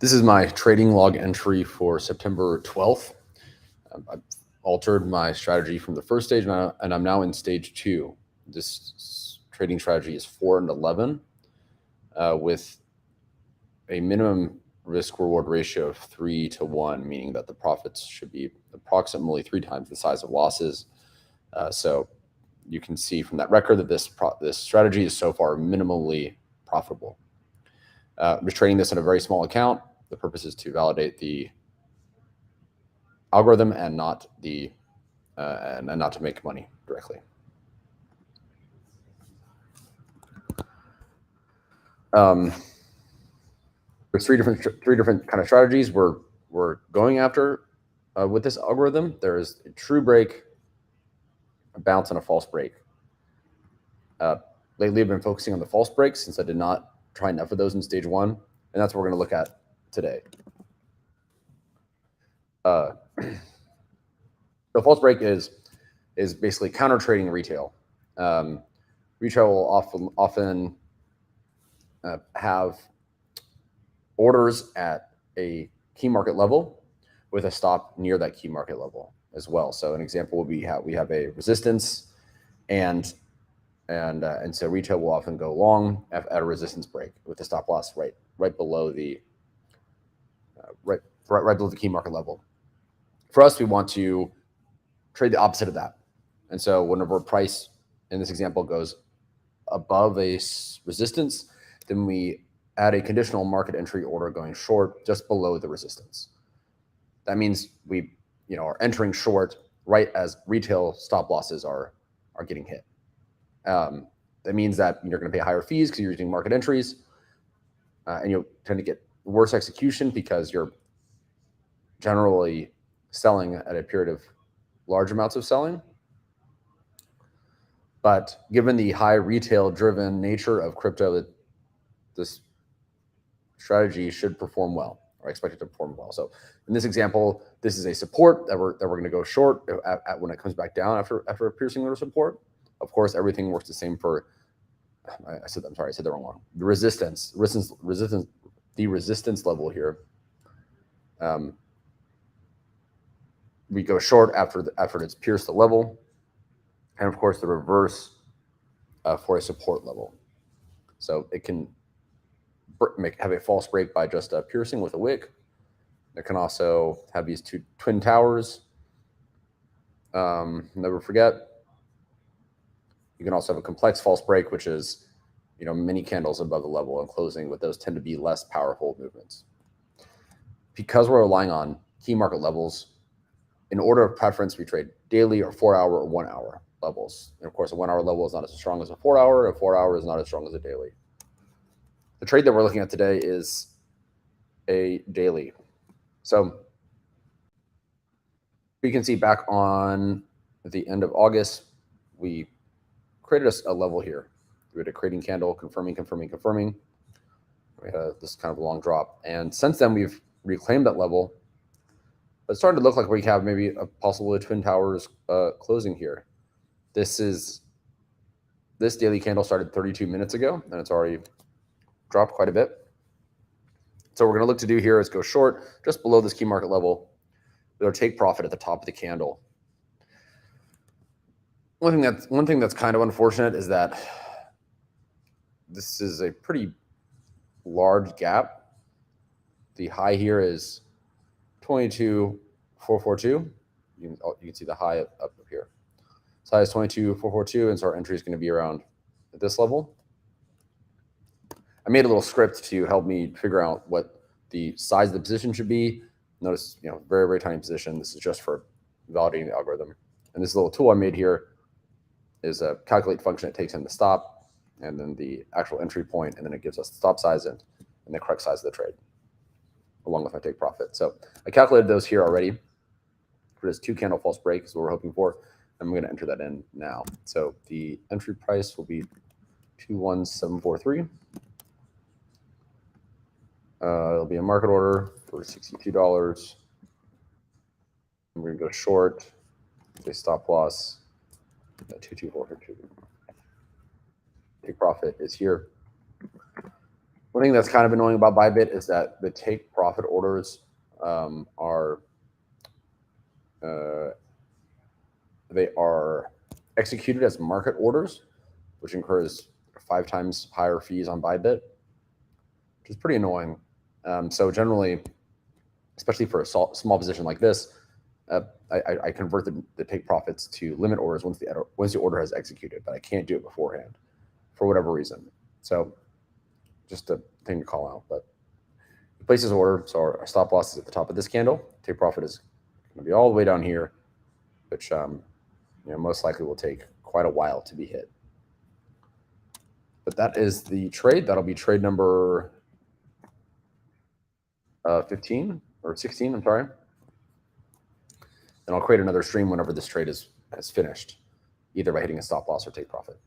This is my trading log entry for September 12th. I've altered my strategy from the first stage, and I'm now in stage 2. This trading strategy is 4 and 11 with a minimum risk reward ratio of 3 to 1, meaning that the profits should be approximately 3 times the size of losses. So you can see from that record that this strategy is so far minimally profitable. I'm just trading this in a very small account. The purpose is to validate the algorithm and not the and not to make money directly. There's three different kind of strategies we're going after with this algorithm. There is a true break, a bounce, and a false break. Lately, I've been focusing on the false breaks since I did not try enough of those in stage 1, and that's what we're going to look at today. The false break is basically counter trading retail. Retail will often have orders at a key market level with a stop near that key market level as well. So an example would be we have a resistance, and so retail will often go long at a resistance break with the stop loss right below the right below the key market level. For us, we want to trade the opposite of that. And so whenever price in this example goes above a resistance, then we add a conditional market entry order going short just below the resistance. That means we are entering short right as retail stop losses are getting hit. That means that you're going to pay higher fees because you're using market entries, and you'll tend to get worse execution because you're generally selling at a period of large amounts of selling. But given the high retail-driven nature of crypto, this strategy should perform well, or expected to perform well. So in this example, this is a support that we're going to go short at when it comes back down after piercing the support. Of course, everything works the same for. I said the wrong one. The resistance level here. We go short after it's pierced the level, and of course the reverse for a support level. So it can have a false break by just piercing with a wick. It can also have these two twin towers. Never forget. You can also have a complex false break, which is many candles above the level and closing, but those tend to be less powerful movements. Because we're relying on key market levels, in order of preference, we trade daily or 4-hour or 1-hour levels. And of course, a 1-hour level is not as strong as a 4-hour. A 4-hour is not as strong as a daily. The trade that we're looking at today is a daily. So we can see back on at the end of August, we created a level here. We had a creating candle, confirming. We had this kind of long drop. And since then, we've reclaimed that level. But it's starting to look like we have maybe possibly twin towers closing here. This daily candle started 32 minutes ago, and it's already dropped quite a bit. So what we're going to look to do here is go short just below this key market level. We'll take profit at the top of the candle. One thing that's kind of unfortunate is that this is a pretty large gap. The high here is 22,442. You can see the high up here. So high is 22,442, and so our entry is going to be around at this level. I made a little script to help me figure out what the size of the position should be. Notice, very, very tiny position. This is just for validating the algorithm. And this little tool I made here is a calculate function. It takes in the stop and then the actual entry point, and then it gives us the stop size and the correct size of the trade, along with my take profit. So I calculated those here already for this 2 candle false break is what we're hoping for. I'm going to enter that in now. So the entry price will be 21743. It'll be a market order for $62. We're going to go short. The stop loss at 22442. Take profit is here. One thing that's kind of annoying about Bybit is that the take profit orders are they are executed as market orders, which incurs 5 times higher fees on Bybit, which is pretty annoying. So generally, especially for a small position like this, I convert the take profits to limit orders once the order has executed, but I can't do it beforehand for whatever reason. So just a thing to call out. But it places order, so our stop loss is at the top of this candle. Take profit is going to be all the way down here, which most likely will take quite a while to be hit. But that is the trade. That'll be trade number 15 or 16. I'm sorry. And I'll create another stream whenever this trade has finished, either by hitting a stop loss or take profit.